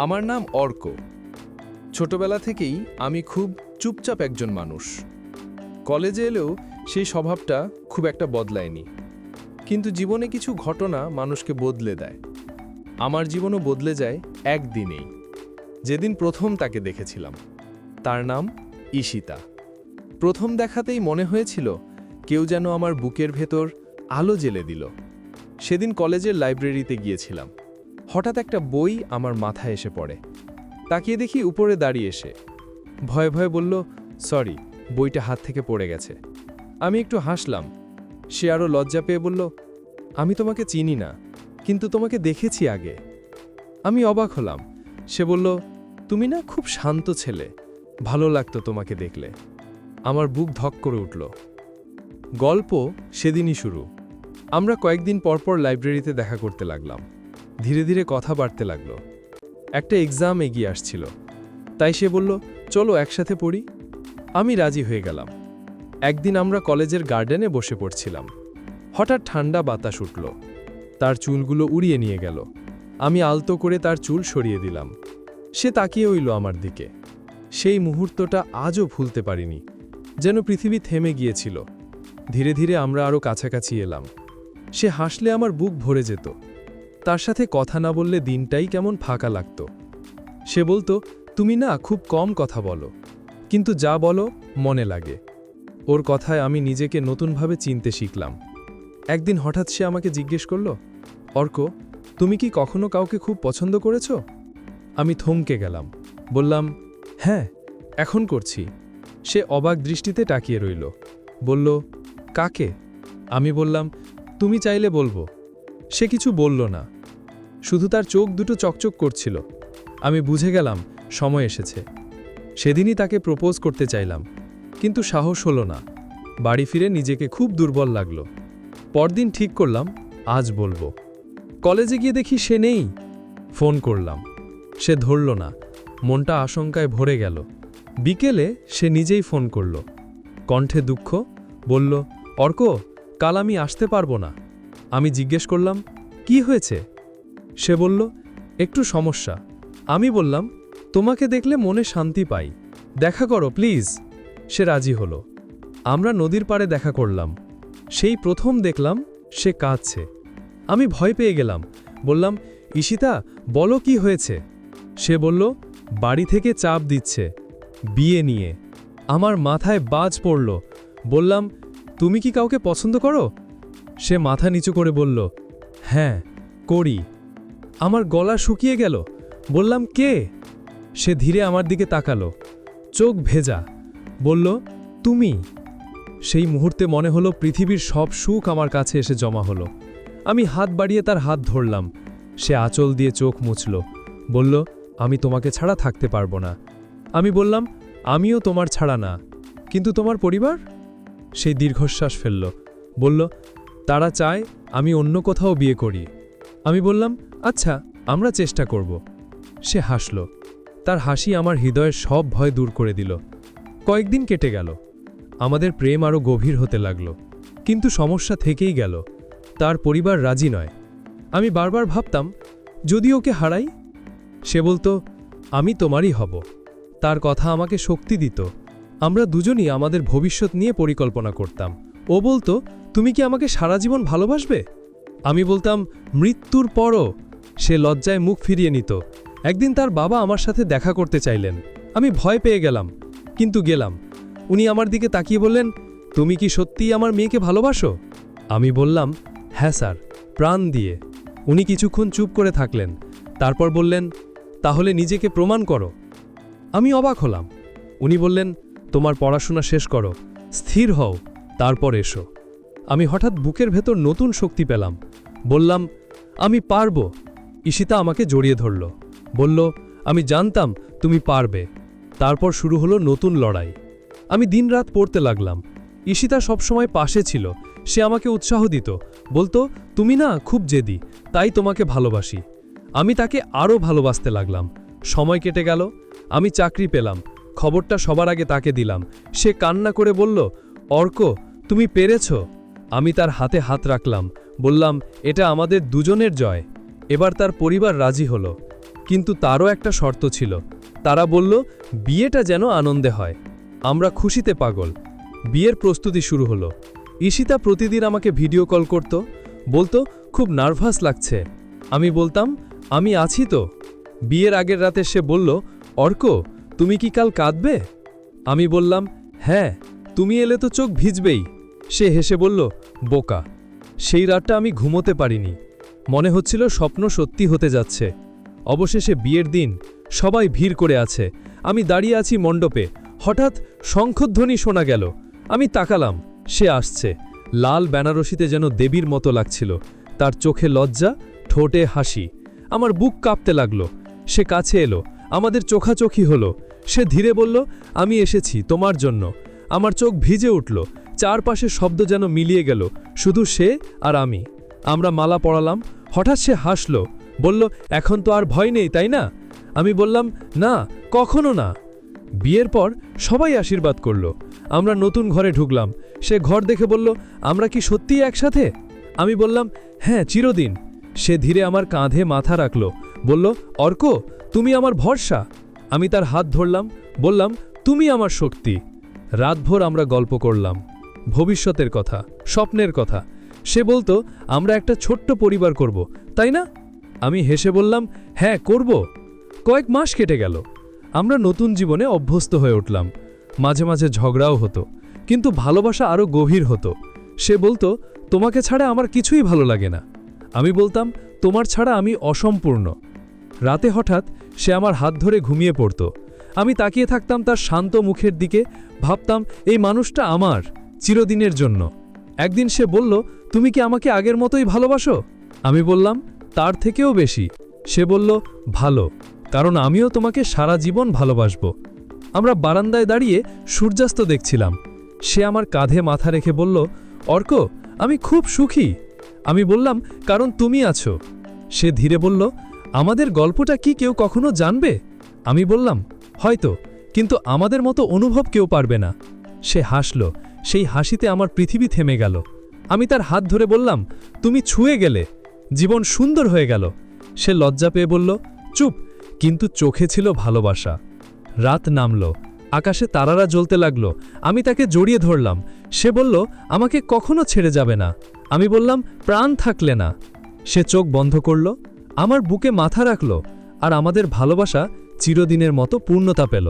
আমার নাম অর্ক। ছোটবেলা থেকেই আমি খুব চুপচাপ একজন মানুষ। কলেজে এলেও সেই স্বভাবটা খুব একটা বদলায়নি। কিন্তু জীবনে কিছু ঘটনা মানুষকে বদলে দেয়। আমার জীবনও বদলে যায় একদিনেই, যেদিন প্রথম তাকে দেখেছিলাম। তার নাম ঈশিতা। প্রথম দেখাতেই মনে হয়েছিল কেউ যেন আমার বুকের ভেতর আলো জ্বেলে দিল। সেদিন কলেজের লাইব্রেরিতে গিয়েছিলাম। হঠাৎ একটা বই আমার মাথায় এসে পড়ে। তাকিয়ে দেখি উপরে দাঁড়িয়ে এসে ভয়ে ভয়ে বলল, সরি, বইটা হাত থেকে পড়ে গেছে। আমি একটু হাসলাম। সে আরও লজ্জা পেয়ে বলল, আমি তোমাকে চিনি না, কিন্তু তোমাকে দেখেছি আগে। আমি অবাক হলাম। সে বলল, তুমি না খুব শান্ত ছেলে, ভালো লাগতো তোমাকে দেখলে। আমার বুক ধক করে উঠল। গল্প সেদিনই শুরু। আমরা কয়েকদিন পরপর লাইব্রেরিতে দেখা করতে লাগলাম। ধীরে ধীরে কথা বাড়তে লাগলো। একটা এক্সাম এগিয়ে আসছিল, তাই সে বলল, চলো একসাথে পড়ি। আমি রাজি হয়ে গেলাম। একদিন আমরা কলেজের গার্ডেনে বসে পড়ছিলাম। হঠাৎ ঠান্ডা বাতাস উঠল, তার চুলগুলো উড়িয়ে নিয়ে গেল। আমি আলতো করে তার চুল সরিয়ে দিলাম। সে তাকিয়ে রইল আমার দিকে। সেই মুহূর্তটা আজও ভুলতে পারিনি, যেন পৃথিবী থেমে গিয়েছিল। ধীরে ধীরে আমরা আরও কাছাকাছি এলাম। সে হাসলে আমার বুক ভরে যেত। তার সাথে কথা না বললে দিনটাই কেমন ফাঁকা লাগত। সে বলতো, তুমি না খুব কম কথা বলো, কিন্তু যা বলো মনে লাগে। ওর কথায় আমি নিজেকে নতুনভাবে চিনতে শিখলাম। একদিন হঠাৎ সে আমাকে জিজ্ঞেস করল, অর্ক, তুমি কি কখনো কাউকে খুব পছন্দ করেছ? আমি থমকে গেলাম। বললাম, হ্যাঁ, এখন করছি। সে অবাক দৃষ্টিতে তাকিয়ে রইল। বলল, কাকে? আমি বললাম, তুমি চাইলে বলবো। সে কিছু বলল না, শুধু তার চোখ দুটো চকচক করছিল। আমি বুঝে গেলাম সময় এসেছে। সেদিনই তাকে প্রপোজ করতে চাইলাম, কিন্তু সাহস হলো না। বাড়ি ফিরে নিজেকে খুব দুর্বল লাগলো। পরদিন ঠিক করলাম আজ বলবো। কলেজে গিয়ে দেখি সে নেই। ফোন করলাম, সে ধরল না। মনটা আশঙ্কায় ভরে গেল। বিকেলে সে নিজেই ফোন করল, কণ্ঠে দুঃখ। বলল, অর্ক, কাল আমি আসতে পারবো না। আমি জিজ্ঞেস করলাম, কি হয়েছে? সে বলল, একটু সমস্যা। আমি বললাম, তোমাকে দেখলে মনে শান্তি পাই, দেখা করো প্লিজ। সে রাজি হলো। আমরা নদীর পাড়ে দেখা করলাম। সেই প্রথম দেখলাম সে কাঁদছে। আমি ভয় পেয়ে গেলাম। বললাম, ঈশিতা, বলো কি হয়েছে? সে বলল, বাড়ি থেকে চাপ দিচ্ছে, বিয়ে নিয়ে। আমার মাথায় বাজ পড়ল। বললাম, তুমি কি কাউকে পছন্দ করো? সে মাথা নিচু করে বলল, হ্যাঁ, করি। আমার গলা শুকিয়ে গেল। বললাম, কে? সে ধীরে আমার দিকে তাকালো, চোখ ভেজা। বলল, তুমি। সেই মুহূর্তে মনে হলো পৃথিবীর সব সুখ আমার কাছে এসে জমা হলো। আমি হাত বাড়িয়ে তার হাত ধরলাম। সে আঁচল দিয়ে চোখ মুছল। বলল, আমি তোমাকে ছাড়া থাকতে পারবো না। আমি বললাম, আমিও তোমার ছাড়া না, কিন্তু তোমার পরিবার? সেই দীর্ঘশ্বাস ফেলল। বলল, তারা চায় আমি অন্য কোথাও বিয়ে করি। আমি বললাম, আচ্ছা, আমরা চেষ্টা করব। সে হাসল। তার হাসি আমার হৃদয়ের সব ভয় দূর করে দিল। কয়েকদিন কেটে গেল। আমাদের প্রেম আরও গভীর হতে লাগল, কিন্তু সমস্যা থেকেই গেল। তার পরিবার রাজি নয়। আমি বারবার ভাবতাম, যদি ওকে হারাই। সে বলতো, আমি তোমারই হব। তার কথা আমাকে শক্তি দিত। আমরা দুজনই আমাদের ভবিষ্যৎ নিয়ে পরিকল্পনা করতাম। ও বলতো, তুমি কি আমাকে সারা জীবন ভালোবাসবে? আমি বলতাম, মৃত্যুর পরও। সে লজ্জায় মুখ ফিরিয়ে নিত। একদিন তার বাবা আমার সাথে দেখা করতে চাইলেন। আমি ভয় পেয়ে গেলাম, কিন্তু গেলাম। উনি আমার দিকে তাকিয়ে বললেন, তুমি কি সত্যিই আমার মেয়েকে ভালোবাসো? আমি বললাম, হ্যাঁ স্যার, প্রাণ দিয়ে। উনি কিছুক্ষণ চুপ করে থাকলেন, তারপর বললেন, তাহলে নিজেকে প্রমাণ করো। আমি অবাক হলাম। উনি বললেন, তোমার পড়াশোনা শেষ করো, স্থির হও, তারপর এসো। আমি হঠাৎ বুকের ভেতর নতুন শক্তি পেলাম। বললাম, আমি পারব। ঈশিতা আমাকে জড়িয়ে ধরল। বলল, আমি জানতাম তুমি পারবে। তারপর শুরু হলো নতুন লড়াই। আমি দিনরাত পড়তে লাগলাম। ঈশিতা সবসময় পাশে ছিল। সে আমাকে উৎসাহ দিত, বলতো, তুমি না খুব জেদি, তাই তোমাকে ভালোবাসি। আমি তাকে আরও ভালোবাসতে লাগলাম। সময় কেটে গেল। আমি চাকরি পেলাম। খবরটা সবার আগে তাকে দিলাম। সে কান্না করে বলল, অর্ক, তুমি পেরেছ। আমি তার হাতে হাত রাখলাম। বললাম, এটা আমাদের দুজনের জয়। এবার তার পরিবার রাজি হলো। কিন্তু তারও একটা শর্ত ছিল। তারা বলল বিয়েটা যেন আনন্দে হয়। আমরা খুশিতে পাগল। বিয়ের প্রস্তুতি শুরু হলো। ঈশিতা প্রতিদিন আমাকে ভিডিও কল করত, বলতো খুব নার্ভাস লাগছে। আমি বলতাম আমি আছি তো। বিয়ের আগের রাতে সে বলল, অর্ক তুমি কি কাল কাঁদবে? আমি বললাম হ্যাঁ, তুমি এলে তো চোখ ভিজবেই। সে হেসে বলল বোকা। সেই রাতটা আমি ঘুমোতে পারিনি। মনে হচ্ছিল স্বপ্ন সত্যি হতে যাচ্ছে। অবশেষে বিয়ের দিন, সবাই ভিড় করে আছে। আমি দাঁড়িয়ে আছি মণ্ডপে। হঠাৎ শঙ্খধ্বনি শোনা গেল। আমি তাকালাম, সে আসছে। লাল বেনারসিতে যেন দেবীর মতো লাগছিল। তার চোখে লজ্জা, ঠোঁটে হাসি। আমার বুক কাঁপতে লাগলো। সে কাছে এলো, আমাদের চোখাচোখি হলো। সে ধীরে বলল, আমি এসেছি তোমার জন্য। আমার চোখ ভিজে উঠল। চারপাশে শব্দ যেন মিলিয়ে গেল, শুধু সে আর আমি। আমরা মালা পরালাম। হঠাৎ সে হাসল, বলল এখন তো আর ভয় নেই, তাই না? আমি বললাম না, কখনো না। বিয়ের পর সবাই আশীর্বাদ করল। আমরা নতুন ঘরে ঢুকলাম। সে ঘর দেখে বলল, আমরা কি সত্যিই একসাথে? আমি বললাম হ্যাঁ, চিরদিন। সে ধীরে আমার কাঁধে মাথা রাখল, বলল অর্ক তুমি আমার ভরসা। আমি তার হাত ধরলাম, বললাম তুমি আমার শক্তি। রাতভর আমরা গল্প করলাম, ভবিষ্যতের কথা, স্বপ্নের কথা। সে বলতো আমরা একটা ছোট্ট পরিবার করব, তাই না? আমি হেসে বললাম হ্যাঁ করব। কয়েক মাস কেটে গেল। আমরা নতুন জীবনে অভ্যস্ত হয়ে উঠলাম। মাঝে মাঝে ঝগড়াও হতো, কিন্তু ভালোবাসা আরও গভীর হতো। সে বলতো তোমাকে ছাড়া আমার কিছুই ভালো লাগে না। আমি বলতাম তোমার ছাড়া আমি অসম্পূর্ণ। রাতে হঠাৎ সে আমার হাত ধরে ঘুমিয়ে পড়ত। আমি তাকিয়ে থাকতাম তার শান্ত মুখের দিকে, ভাবতাম এই মানুষটা আমার, চিরদিনের জন্য। একদিন সে বলল, তুমি কি আমাকে আগের মতোই ভালোবাসো? আমি বললাম তার থেকেও বেশি। সে বলল ভালো, কারণ আমিও তোমাকে সারা জীবন ভালোবাসব। আমরা বারান্দায় দাঁড়িয়ে সূর্যাস্ত দেখছিলাম। সে আমার কাঁধে মাথা রেখে বলল, অর্ক আমি খুব সুখী। আমি বললাম কারণ তুমি আছো। সে ধীরে বলল, আমাদের গল্পটা কি কেউ কখনো জানবে? আমি বললাম হয়তো, কিন্তু আমাদের মতো অনুভব কেউ পারবে না। সে হাসল। সেই হাসিতে আমার পৃথিবী থেমে গেল। আমি তার হাত ধরে বললাম, তুমি ছুঁয়ে গেলে, জীবন সুন্দর হয়ে গেল। সে লজ্জা পেয়ে বলল, চুপ, কিন্তু চোখে ছিল ভালোবাসা। রাত নামল, আকাশে তারারা জ্বলতে লাগলো। আমি তাকে জড়িয়ে ধরলাম। সে বলল, আমাকে কখনো ছেড়ে যাবে না। আমি বললাম, প্রাণ থাকলে না। সে চোখ বন্ধ করল, আমার বুকে মাথা রাখল, আর আমাদের ভালোবাসা চিরদিনের মতো পূর্ণতা পেল।